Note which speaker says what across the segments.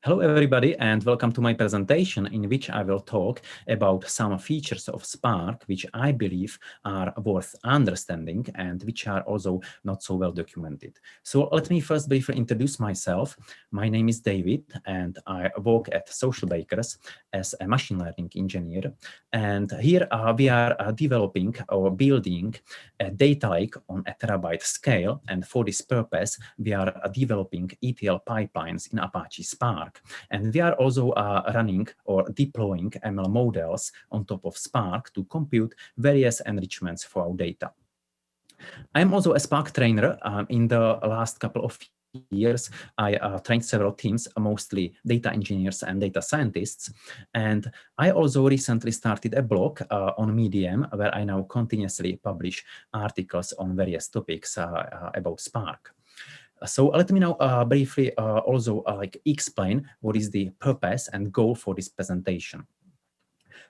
Speaker 1: Hello everybody and welcome to my presentation in which I will talk about some features of Spark which I believe are worth understanding and which are also not so well documented. So let me first briefly introduce myself. My name is David and I work at Social Bakers as a machine learning engineer, and here we are developing or building a data lake on a terabyte scale, and for this purpose we are developing ETL pipelines in Apache Spark. And we are also running or deploying ML models on top of Spark to compute various enrichments for our data. I'm also a Spark trainer. In the last couple of years, I trained several teams, mostly data engineers and data scientists. And I also recently started a blog on Medium where I now continuously publish articles on various topics about Spark. So let me now briefly also explain what is the purpose and goal for this presentation.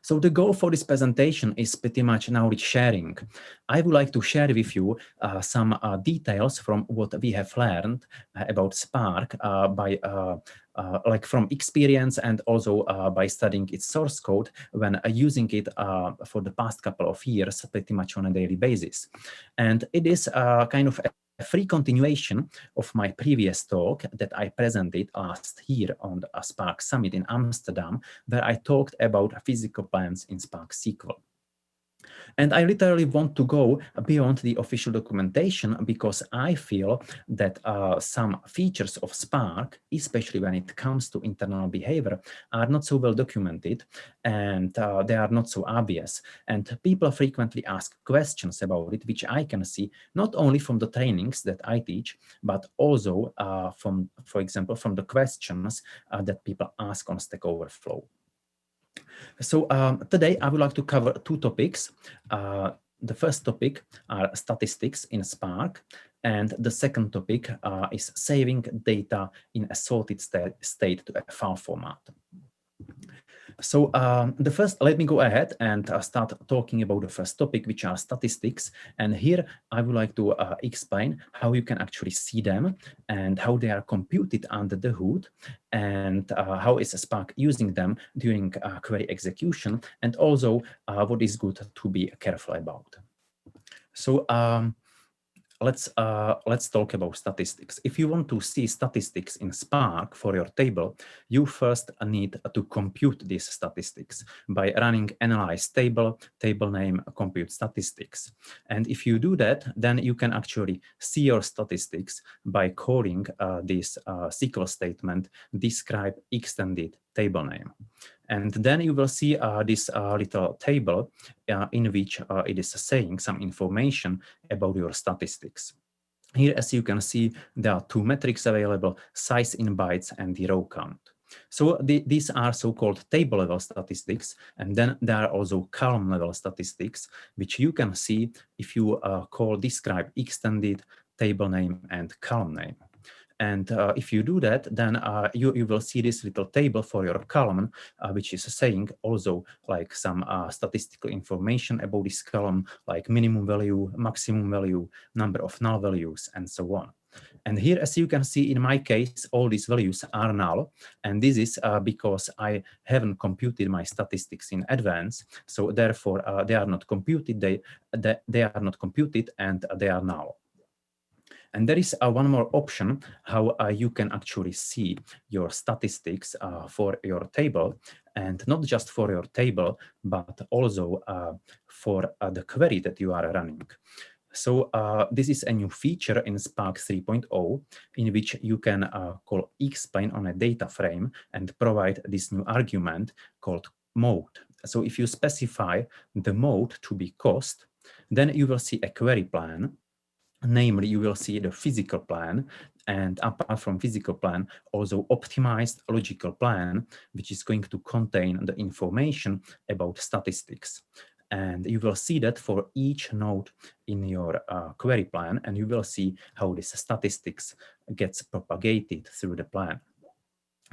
Speaker 1: So the goal for this presentation is pretty much knowledge sharing. I would like to share with you some details from what we have learned about Spark from experience and also by studying its source code when using it for the past couple of years pretty much on a daily basis. And it is kind of a free continuation of my previous talk that I presented last year on the Spark Summit in Amsterdam, where I talked about physical plans in Spark SQL. And I literally want to go beyond the official documentation because I feel that some features of Spark, especially when it comes to internal behavior, are not so well documented and they are not so obvious. And people frequently ask questions about it, which I can see not only from the trainings that I teach, but also from, for example, from the questions that people ask on Stack Overflow. So today I would like to cover two topics. The first topic are statistics in Spark, and the second topic is saving data in a sorted state to a file format. So let me go ahead and start talking about the first topic, which are statistics. And here I would like to explain how you can actually see them and how they are computed under the hood, and how is Spark using them during query execution, and also what is good to be careful about. So let's talk about statistics. If you want to see statistics in Spark for your table, you first need to compute these statistics by running analyze table, table name, compute statistics. And if you do that, then you can actually see your statistics by calling this SQL statement describe extended table name. And then you will see this little table in which it is saying some information about your statistics. Here, as you can see, there are two metrics available, size in bytes and the row count. So these are so-called table level statistics, and then there are also column level statistics, which you can see if you call describe extended table name and column name. And if you do that, then you will see this little table for your column, which is saying also like some statistical information about this column, like minimum value, maximum value, number of null values, and so on. And here, as you can see, in my case, all these values are null. And this is because I haven't computed my statistics in advance. So therefore, they are not computed, they are not computed, and they are null. And there is one more option how you can actually see your statistics for your table, and not just for your table, but also for the query that you are running. So this is a new feature in Spark 3.0 in which you can call explain on a data frame and provide this new argument called mode. So if you specify the mode to be cost, then you will see a query plan. Namely, you will see the physical plan, and apart from physical plan, also optimized logical plan, which is going to contain the information about statistics. And you will see that for each node in your query plan, and you will see how this statistics gets propagated through the plan.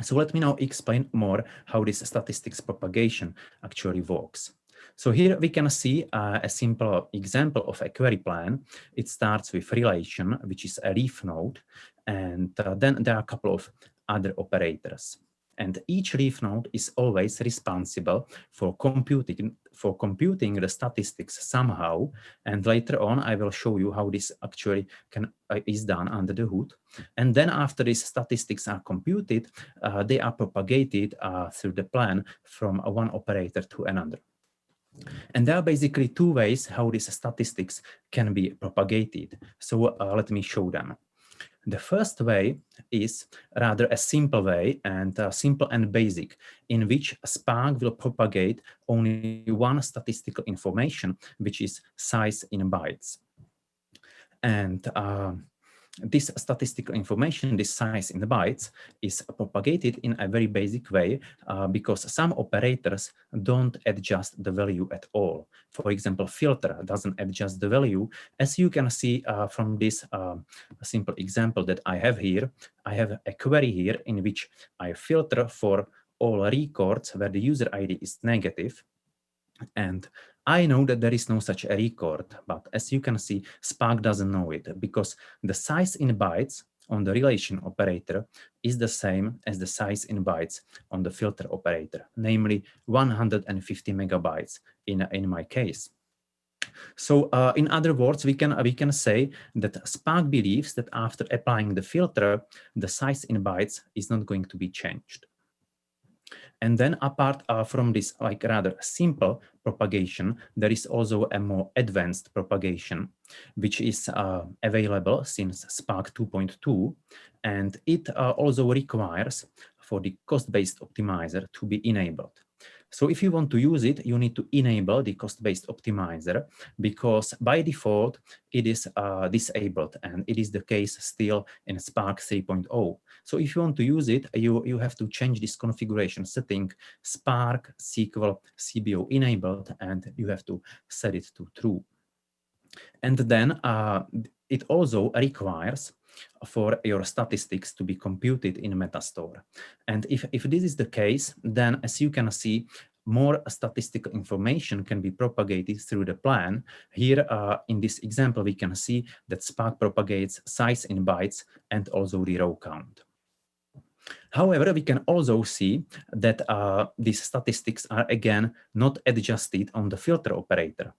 Speaker 1: So let me now explain more how this statistics propagation actually works. So here we can see a simple example of a query plan. It starts with relation, which is a ref node, and then there are a couple of other operators. And each leaf node is always responsible for computing the statistics somehow. And later on, I will show you how this actually is done under the hood. And then after these statistics are computed, they are propagated through the plan from one operator to another. And there are basically two ways how these statistics can be propagated. So let me show them. The first way is rather a simple way, and simple and basic, in which Spark will propagate only one statistical information, which is size in bytes. And this statistical information, this size in the bytes, is propagated in a very basic way because some operators don't adjust the value at all. For example, filter doesn't adjust the value. As you can see from this simple example that I have here, I have a query here in which I filter for all records where the user ID is negative. And I know that there is no such a record, but as you can see, Spark doesn't know it because the size in bytes on the relation operator is the same as the size in bytes on the filter operator, namely 150 megabytes in my case. So in other words, we can say that Spark believes that after applying the filter, the size in bytes is not going to be changed. And then apart from this like rather simple propagation, there is also a more advanced propagation, which is available since Spark 2.2. And it also requires for the cost-based optimizer to be enabled. So if you want to use it, you need to enable the cost-based optimizer because by default, it is disabled, and it is the case still in Spark 3.0. So if you want to use it, you have to change this configuration setting, Spark SQL CBO enabled, and you have to set it to true. And then it also requires for your statistics to be computed in Metastore. And if this is the case, then as you can see, more statistical information can be propagated through the plan. Here in this example, we can see that Spark propagates size in bytes and also the row count. However, we can also see that these statistics are again not adjusted on the filter operator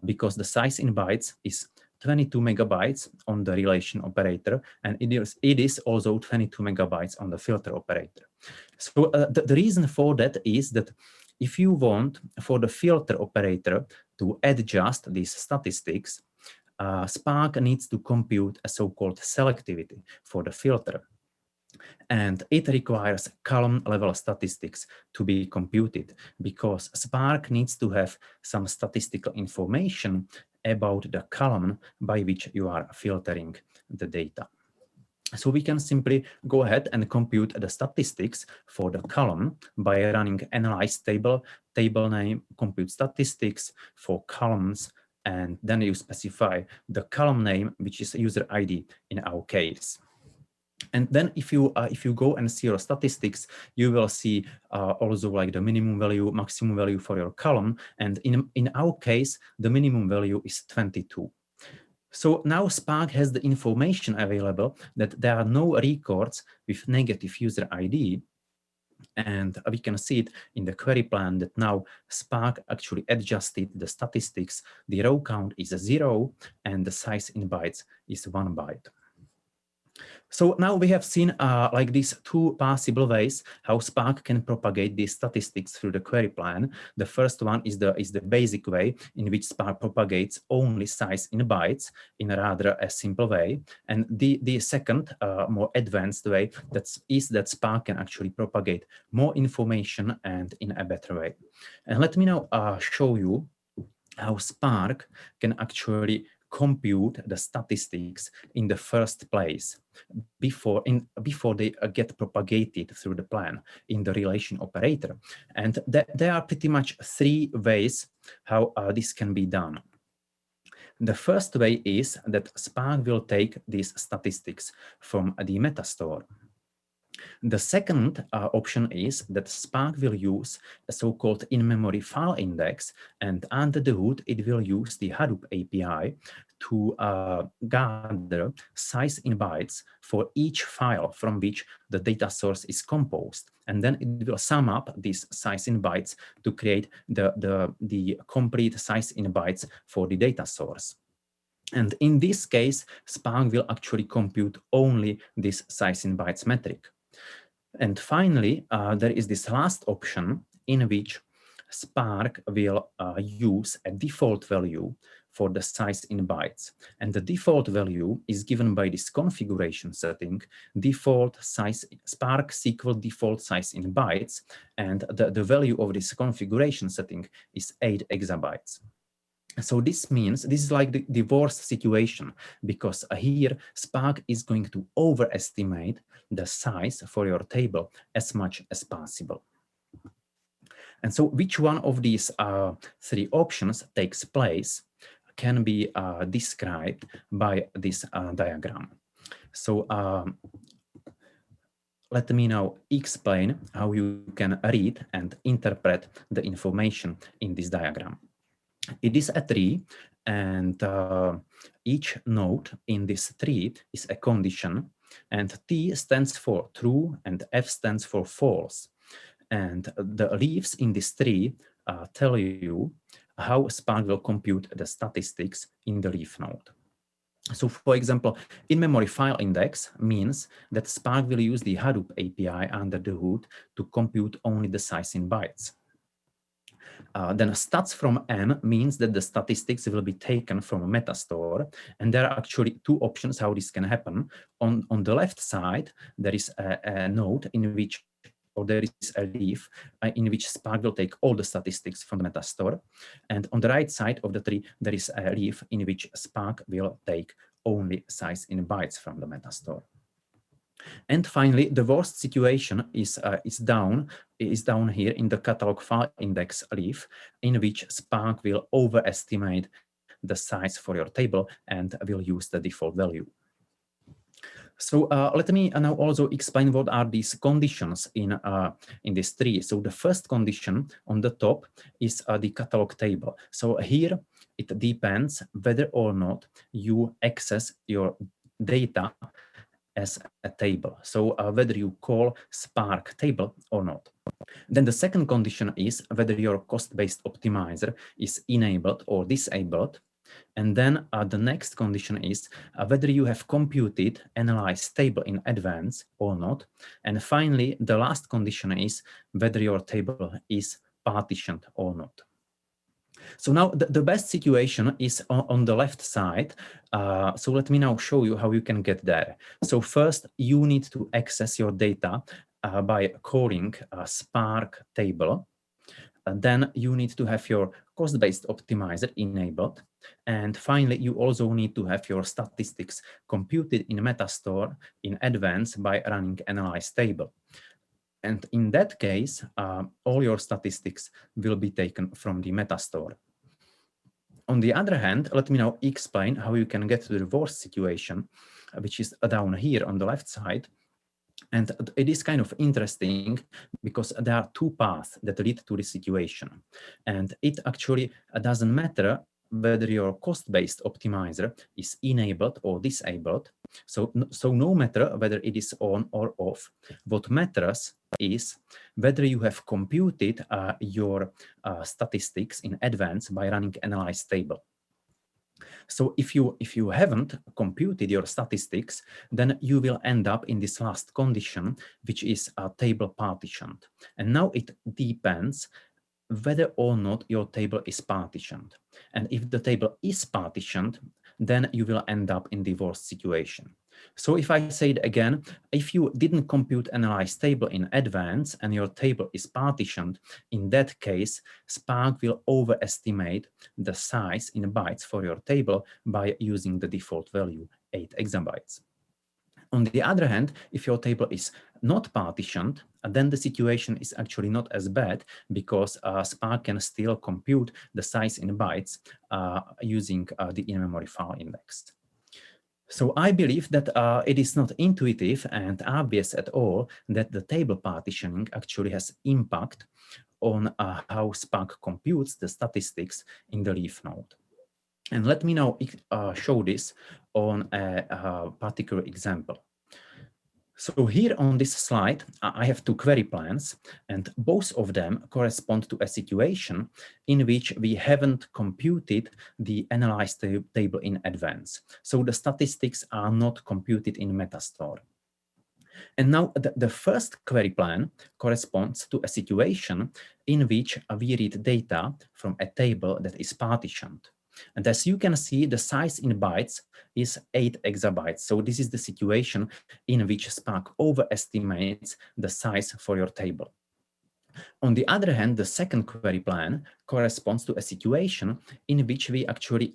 Speaker 1: because the size in bytes is 22 megabytes on the relation operator, and it is also 22 megabytes on the filter operator. So the reason for that is that if you want for the filter operator to adjust these statistics, Spark needs to compute a so-called selectivity for the filter. And it requires column level statistics to be computed because Spark needs to have some statistical information about the column by which you are filtering the data. So we can simply go ahead and compute the statistics for the column by running analyze table name, compute statistics for columns, and then you specify the column name, which is user ID in our case. And then if you go and see your statistics, you will see also like the minimum value, maximum value for your column. And in our case, the minimum value is 22. So now Spark has the information available that there are no records with negative user ID. And we can see it in the query plan that now Spark actually adjusted the statistics. The row count is 0 and the size in bytes is 1 byte. So now we have seen like these two possible ways how Spark can propagate these statistics through the query plan. The first one is the basic way in which Spark propagates only size in bytes in a rather a simple way. And the second more advanced way is that Spark can actually propagate more information and in a better way. And let me now show you how Spark can actually compute the statistics in the first place before they get propagated through the plan in the relation operator. And there are pretty much three ways how this can be done. The first way is that Spark will take these statistics from the Metastore. The second option is that Spark will use a so-called in-memory file index, and under the hood, it will use the Hadoop API to gather size in bytes for each file from which the data source is composed. And then it will sum up this size in bytes to create the complete size in bytes for the data source. And in this case, Spark will actually compute only this size in bytes metric. And finally, there is this last option in which Spark will use a default value for the size in bytes. And the default value is given by this configuration setting, default size, Spark SQL default size in bytes. And the value of this configuration setting is 8 exabytes. So this means this is like the worst situation, because here Spark is going to overestimate the size for your table as much as possible. And so which one of these three options takes place can be described by this diagram. So let me now explain how you can read and interpret the information in this diagram. It is a tree, and each node in this tree is a condition, and T stands for true and F stands for false. And the leaves in this tree tell you how Spark will compute the statistics in the leaf node. So for example, in-memory file index means that Spark will use the Hadoop API under the hood to compute only the size in bytes. Then stats from N means that the statistics will be taken from a metastore. And there are actually two options how this can happen. On the left side, there is a node in which, or there is a leaf in which Spark will take all the statistics from the metastore. And on the right side of the tree, there is a leaf in which Spark will take only size in bytes from the metastore. And finally, the worst situation is down here in the catalog file index leaf, in which Spark will overestimate the size for your table and will use the default value. So let me now also explain what are these conditions in this tree. So the first condition on the top is the catalog table. So here it depends whether or not you access your data as a table. So whether you call Spark table or not. Then the second condition is whether your cost-based optimizer is enabled or disabled. And then the next condition is whether you have computed analyzed table in advance or not. And finally, the last condition is whether your table is partitioned or not. So now the best situation is on the left side. So let me now show you how you can get there. So first, you need to access your data by calling Spark table. Then you need to have your cost-based optimizer enabled. And finally, you also need to have your statistics computed in Metastore in advance by running analyze table. And in that case, all your statistics will be taken from the Metastore. On the other hand, let me now explain how you can get to the worst situation, which is down here on the left side. And it is kind of interesting because there are two paths that lead to this situation. And it actually doesn't matter whether your cost-based optimizer is enabled or disabled. So no matter whether it is on or off, what matters is whether you have computed your statistics in advance by running analyze table. So if you haven't computed your statistics, then you will end up in this last condition, which is table partitioned. And now it depends whether or not your table is partitioned. And if the table is partitioned, then you will end up in the worst situation. So if I say it again, if you didn't compute analyze table in advance and your table is partitioned, in that case, Spark will overestimate the size in bytes for your table by using the default value 8 exabytes. On the other hand, if your table is not partitioned, then the situation is actually not as bad because Spark can still compute the size in bytes using the in-memory file index. So I believe that it is not intuitive and obvious at all that the table partitioning actually has impact on how Spark computes the statistics in the leaf node. And let me now show this on a particular example. So here on this slide, I have two query plans, and both of them correspond to a situation in which we haven't computed the analyzed table in advance. So the statistics are not computed in Metastore. And now the first query plan corresponds to a situation in which we read data from a table that is partitioned. And as you can see, the size in bytes is 8 exabytes. So this is the situation in which Spark overestimates the size for your table. On the other hand, the second query plan corresponds to a situation in which we actually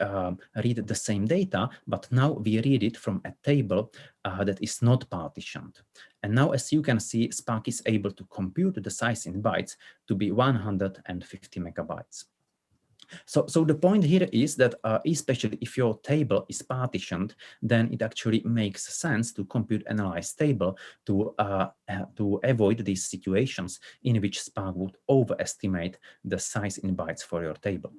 Speaker 1: read the same data, but now we read it from a table that is not partitioned. And now, as you can see, Spark is able to compute the size in bytes to be 150 megabytes. So the point here is that especially if your table is partitioned, then it actually makes sense to compute analyzed table to avoid these situations in which Spark would overestimate the size in bytes for your table.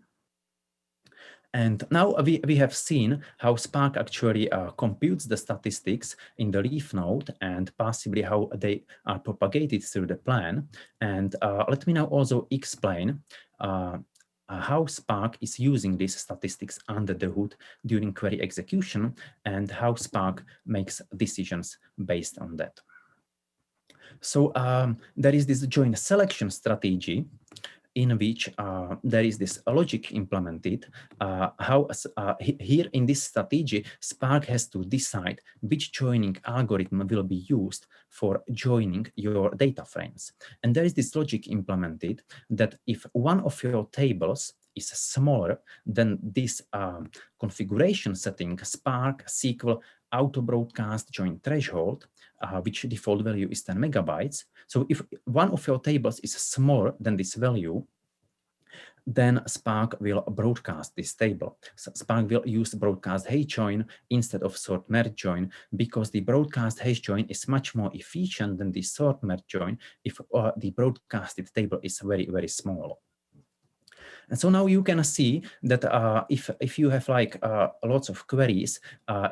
Speaker 1: And now we have seen how Spark actually computes the statistics in the leaf node and possibly how they are propagated through the plan. And let me now also explain how Spark is using these statistics under the hood during query execution and how Spark makes decisions based on that. So there is this joint selection strategy in which there is this logic implemented. Here in this strategy, Spark has to decide which joining algorithm will be used for joining your data frames. And there is this logic implemented that if one of your tables is smaller than this configuration setting, Spark SQL auto broadcast join threshold, which default value is 10 megabytes. So if one of your tables is smaller than this value, then Spark will broadcast this table. So Spark will use broadcast hash join instead of sort merge join because the broadcast hash join is much more efficient than the sort merge join if the broadcasted table is very, very small. And so now you can see that if you have like lots of queries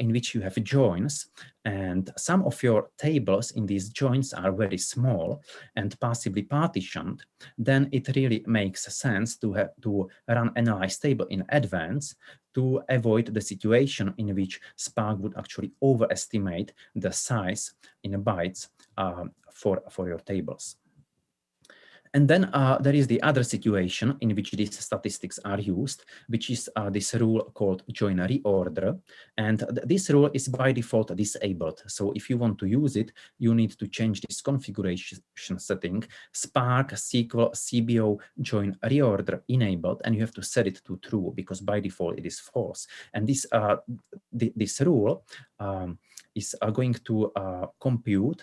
Speaker 1: in which you have joins, and some of your tables in these joins are very small and possibly partitioned, then it really makes sense to run analyze table in advance to avoid the situation in which Spark would actually overestimate the size in bytes for your tables. And then there is the other situation in which these statistics are used, which is this rule called join reorder. And this rule is by default disabled. So if you want to use it, you need to change this configuration setting, Spark SQL CBO join reorder enabled, and you have to set it to true because by default it is false. And this, this rule is going to compute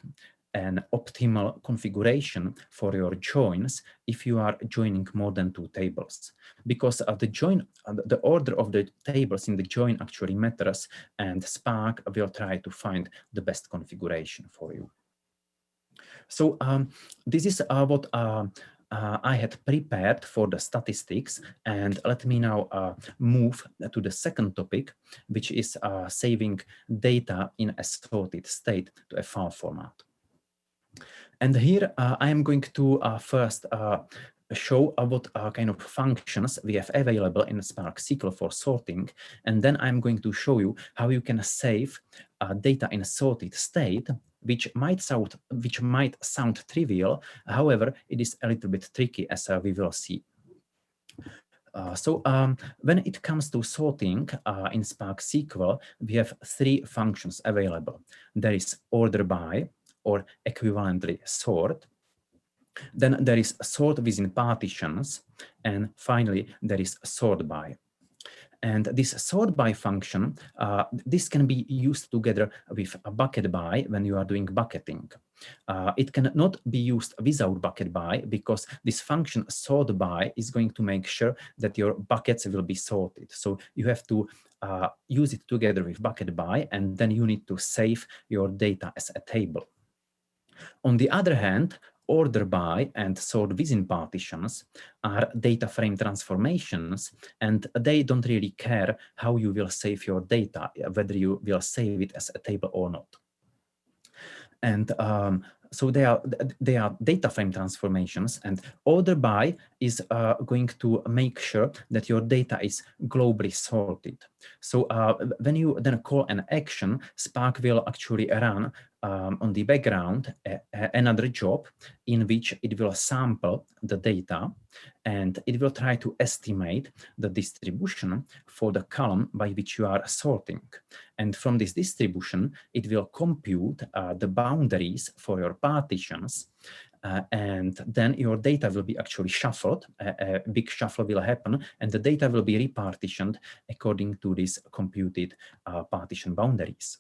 Speaker 1: an optimal configuration for your joins if you are joining more than two tables, because the order of the tables in the join actually matters, and Spark will try to find the best configuration for you. So this is what I had prepared for the statistics, and let me now move to the second topic, which is saving data in a sorted state to a file format. And here I am going to first show what kind of functions we have available in Spark SQL for sorting, and then I'm going to show you how you can save data in a sorted state, which might sound trivial. However, it is a little bit tricky, as we will see. So when it comes to sorting in Spark SQL, we have three functions available. There is order by, or equivalently sort. Then there is sort within partitions, and finally there is sort by. And this sort by function, this can be used together with a bucket by when you are doing bucketing. It cannot be used without bucket by because this function sort by is going to make sure that your buckets will be sorted. So you have to use it together with bucket by, and then you need to save your data as a table. On the other hand, order by and sort within partitions are data frame transformations, and they don't really care how you will save your data, whether you will save it as a table or not. And so they are data frame transformations, and order by is going to make sure that your data is globally sorted. So when you then call an action, Spark will actually run on the background another job in which it will sample the data, and it will try to estimate the distribution for the column by which you are sorting. And from this distribution, it will compute the boundaries for your partitions, and then your data will be actually shuffled. A big shuffle will happen, and the data will be repartitioned according to these computed partition boundaries.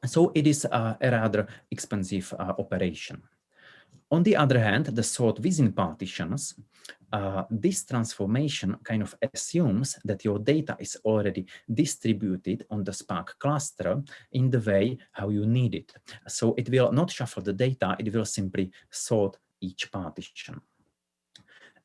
Speaker 1: So it is a rather expensive operation. On the other hand, the sort within partitions, this transformation kind of assumes that your data is already distributed on the Spark cluster in the way how you need it. So it will not shuffle the data, it will simply sort each partition.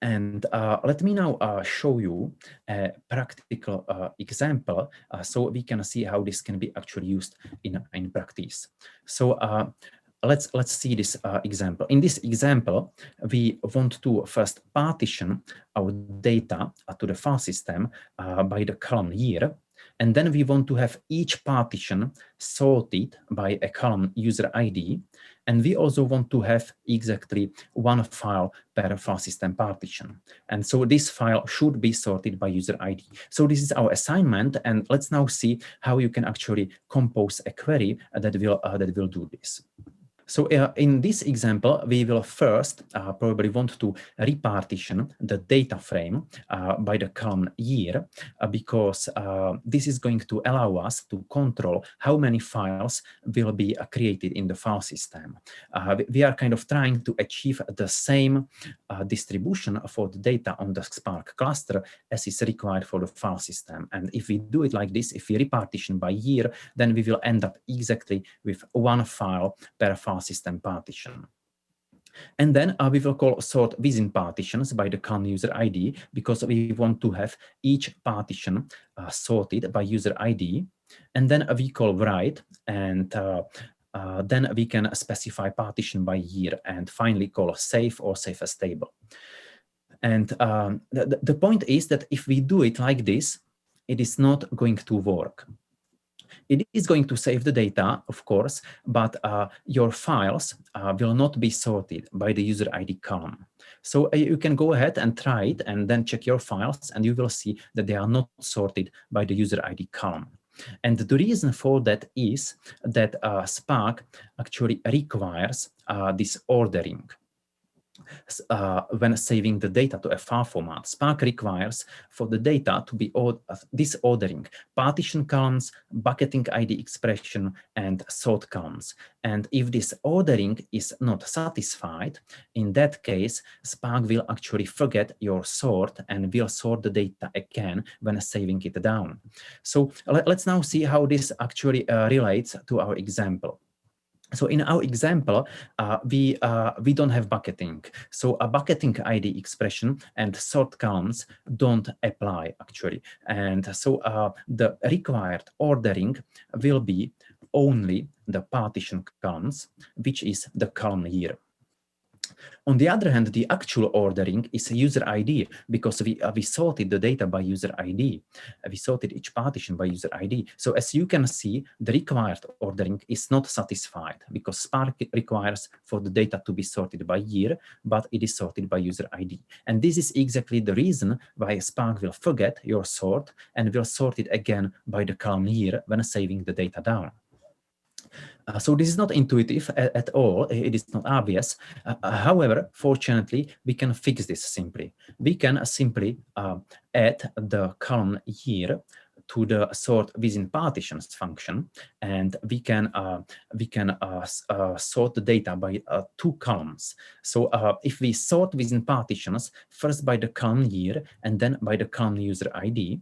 Speaker 1: And let me now show you a practical example so we can see how this can be actually used in practice. So let's see this example. In this example, we want to first partition our data to the file system by the column year. And then we want to have each partition sorted by a column user ID. And we also want to have exactly one file per file system partition. And so this file should be sorted by user ID. So this is our assignment. And let's now see how you can actually compose a query that will do this. So in this example, we will first probably want to repartition the data frame by the column year, because this is going to allow us to control how many files will be created in the file system. We are kind of trying to achieve the same distribution for the data on the Spark cluster as is required for the file system. And if we do it like this, if we repartition by year, then we will end up exactly with one file per file system partition. And then we will call sort within partitions by the column user ID, because we want to have each partition sorted by user ID. And then we call write, and then we can specify partition by year, and finally call save or save as table. And the point is that if we do it like this, it is not going to work. It is going to save the data, of course, but your files will not be sorted by the user ID column. So you can go ahead and try it and then check your files, and you will see that they are not sorted by the user ID column. And the reason for that is that Spark actually requires this ordering. When saving the data to a file format, Spark requires for the data to be this ordering: partition columns, bucketing ID expression, and sort columns. And if this ordering is not satisfied, in that case, Spark will actually forget your sort and will sort the data again when saving it down. So let's now see how this actually relates to our example. So in our example, we don't have bucketing. So a bucketing ID expression and sort columns don't apply actually. And so the required ordering will be only the partition columns, which is the column year. On the other hand, the actual ordering is a user ID, because we sorted the data by user ID. We sorted each partition by user ID. So as you can see, the required ordering is not satisfied, because Spark requires for the data to be sorted by year, but it is sorted by user ID. And this is exactly the reason why Spark will forget your sort and will sort it again by the column year when saving the data down. So this is not intuitive at all. It is not obvious. However, fortunately, we can fix this simply. We can simply add the column year to the sort within partitions function, and we can sort the data by two columns. So if we sort within partitions, first by the column year and then by the column user ID,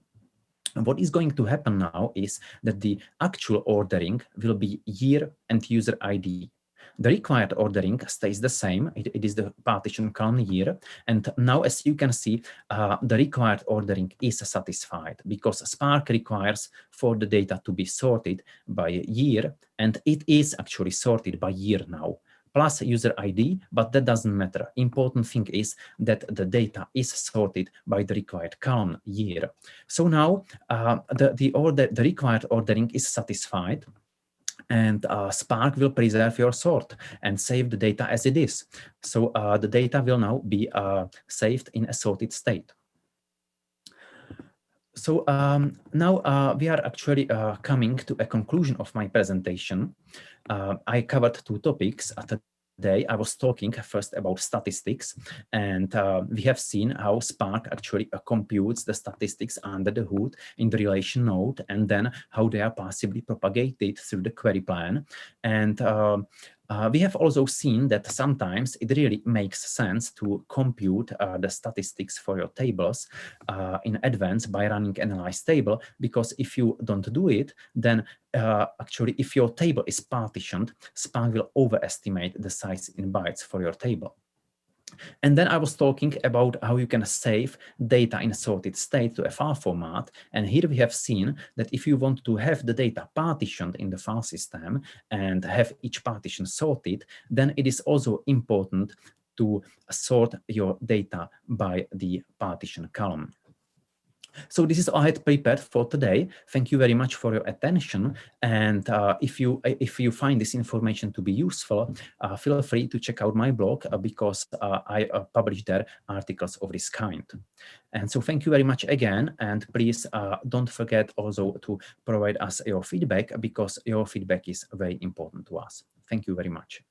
Speaker 1: what is going to happen now is that the actual ordering will be year and user ID. The required ordering stays the same. It is the partition column year. And now, as you can see, the required ordering is satisfied because Spark requires for the data to be sorted by year, and it is actually sorted by year now, plus user ID, but that doesn't matter. Important thing is that the data is sorted by the required column year. So now the required ordering is satisfied, and Spark will preserve your sort and save the data as it is. So the data will now be saved in a sorted state. So now we are actually coming to a conclusion of my presentation. I covered two topics. Today I was talking first about statistics, and we have seen how Spark actually computes the statistics under the hood in the relation node, and then how they are passively propagated through the query plan. And we have also seen that sometimes it really makes sense to compute the statistics for your tables in advance by running analyze table, because if you don't do it, then actually if your table is partitioned, Spark will overestimate the size in bytes for your table. And then I was talking about how you can save data in a sorted state to a file format. And here we have seen that if you want to have the data partitioned in the file system and have each partition sorted, then it is also important to sort your data by the partition column. So this is all I had prepared for today. Thank you very much for your attention. And if you find this information to be useful, feel free to check out my blog because I publish there articles of this kind. And so thank you very much again. And please don't forget also to provide us your feedback, because your feedback is very important to us. Thank you very much.